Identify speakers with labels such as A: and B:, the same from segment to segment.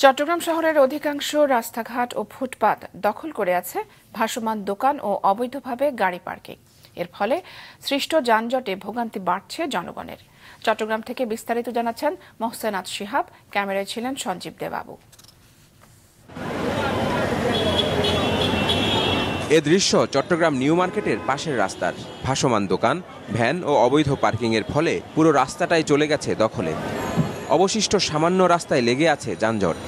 A: চট্টগ্রাম শহরের অধিকাংশ রাস্তাঘাট ও ফুটপাত দখল করে আছে ভাসমান দোকান ও অবৈধভাবে গাড়ি পার্কিং। এর ফলে সৃষ্ট যানজটে ভোগান্তি বাড়ছে জনগণের। চট্টগ্রাম থেকে বিস্তারিত জানাচ্ছেন মোহসেনাত শিহাব, ক্যামেরায় ছিলেন সঞ্জীব দেবাবু।
B: এ দৃশ্য চট্টগ্রাম নিউ মার্কেটের পাশের রাস্তার। ভাসমান দোকান, ভ্যান ও অবৈধ পার্কিংয়ের ফলে পুরো রাস্তাটাই চলে গেছে দখলে। অবশিষ্ট সামান্য রাস্তায় লেগে আছে যানজট।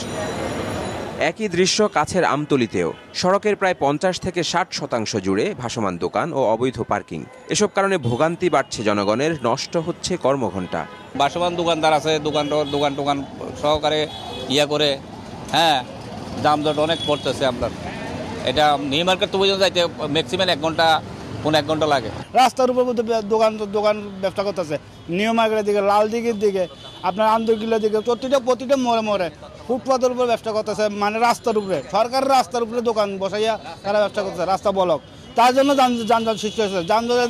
B: একই দৃশ্য কাছের আমতলীতেও। সড়কের প্রায় ৫০ থেকে ৬০% জুড়ে ভাসমান দোকান ও অবৈধ পার্কিং। এসব কারণে ভোগান্তি বাড়ছে জনগণের, নষ্ট হচ্ছে কর্মঘণ্টা।
C: ভাসমান দোকানদার আছে, দোকান সহকারে করে যানজট অনেক পড়তেছে। আমরা এটা নিউ মার্কেট তো পর্যন্ত যাইতে ম্যাক্সিমাম 1 ঘন্টা লাগে।
D: রাস্তার উপর দোকান ব্যবসা করতেছে নিউ মার্কেটের দিকে, লাল দিঘির দিকে, আপনার আন্দরকিল্লার দিকে, প্রতিটা মোড়ে ফুটপাতের উপর ব্যবসা করতেছে। মানে রাস্তার উপরে, সরকারের রাস্তার উপরে দোকান বসাইয়া তারা ব্যবসা করতেছে, রাস্তা ব্লক। তার জন্য যানজট সৃষ্টি হয়েছে। যানজটের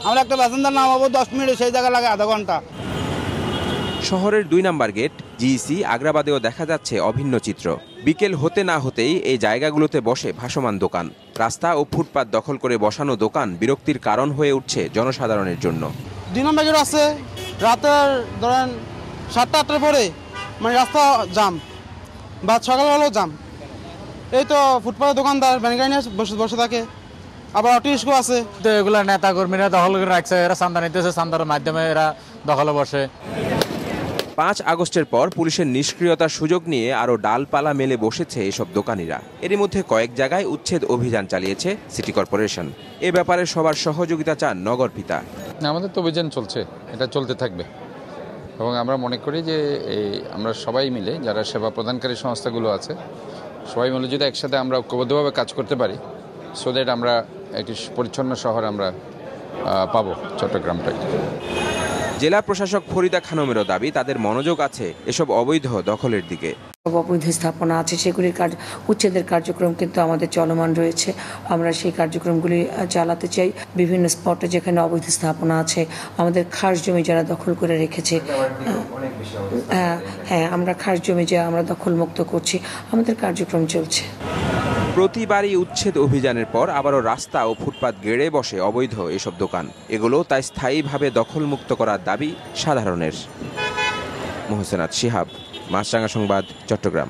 D: আমরা একটা প্যাসেঞ্জার নামাবো 10 মিনিট, সেই জায়গায় লাগে আধা ঘন্টা।
B: শহরের 2 নম্বর গেট জিইসি আগ্রাবাদেও দেখা যাচ্ছে অভিন্ন চিত্র। বিকেল হতে না হতেই এই জায়গাগুলোতে বসে ভাসমান দোকান। রাস্তা ও ফুটপাত দখল করে বসানো দোকান বিরক্তির কারণ হয়ে উঠছে জনসাধারণের জন্য।
E: 2 নম্বর গেট আছে, রাতের ধরেন 7টা-8টার পরে মানে রাস্তা জাম, বা সকালবেলাও জাম। এই তো ফুটপাতের দোকানদার ভ্যানগাড়ি নিয়ে বসে থাকে, আবার অটো রিক্সা আছে।
F: তো এগুলো নেতা কর্মীরা দখল করে রাখছে, এরা চাঁদা নিতেছে, চাঁদার মাধ্যমে এরা দখলে বসে।
B: 5 আগস্টের পর পুলিশের নিষ্ক্রিয়তার সুযোগ নিয়ে আরও ডালপালা মেলে বসেছে এসব দোকানিরা। এরই মধ্যে কয়েক জায়গায় উচ্ছেদ অভিযান চালিয়েছে সিটি কর্পোরেশন। এ ব্যাপারে সবার সহযোগিতা চান নগর পিতা।
G: আমাদের তো অভিযান চলছে, এটা চলতে থাকবে এবং আমরা মনে করি যে আমরা সবাই মিলে, যারা সেবা প্রদানকারী সংস্থাগুলো আছে, সবাই মিলে যদি একসাথে আমরা ঐক্যবদ্ধভাবে কাজ করতে পারি, সো দ্যাট আমরা একটি পরিচ্ছন্ন শহর আমরা পাবো চট্টগ্রামটাকে।
B: জেলা প্রশাসক ফরিদা খানমেরও দাবি, তাদের মনোযোগ আছে এসব অবৈধ দখলের দিকে।
H: অবৈধ স্থাপনা আছে, সেগুলির উচ্ছেদের কার্যক্রম কিন্তু আমাদের চলমান রয়েছে। আমরা সেই কার্যক্রমগুলি চালাতে চাই। বিভিন্ন স্পটে যেখানে অবৈধ স্থাপনা আছে, আমাদের খাস জমি যারা দখল করে রেখেছে, আমরা খাস জমি যা আমরা দখলমুক্ত করছি, আমাদের কার্যক্রম চলছে।
B: প্রতিবারই উচ্ছেদ অভিযানের পর আবারও রাস্তা ও ফুটপাত গেড়ে বসে অবৈধ এসব দোকান। এগুলো তাই স্থায়ীভাবে দখলমুক্ত করার দাবি সাধারণের। মোহসেনাত শিহাব, মাছরাঙা সংবাদ, চট্টগ্রাম।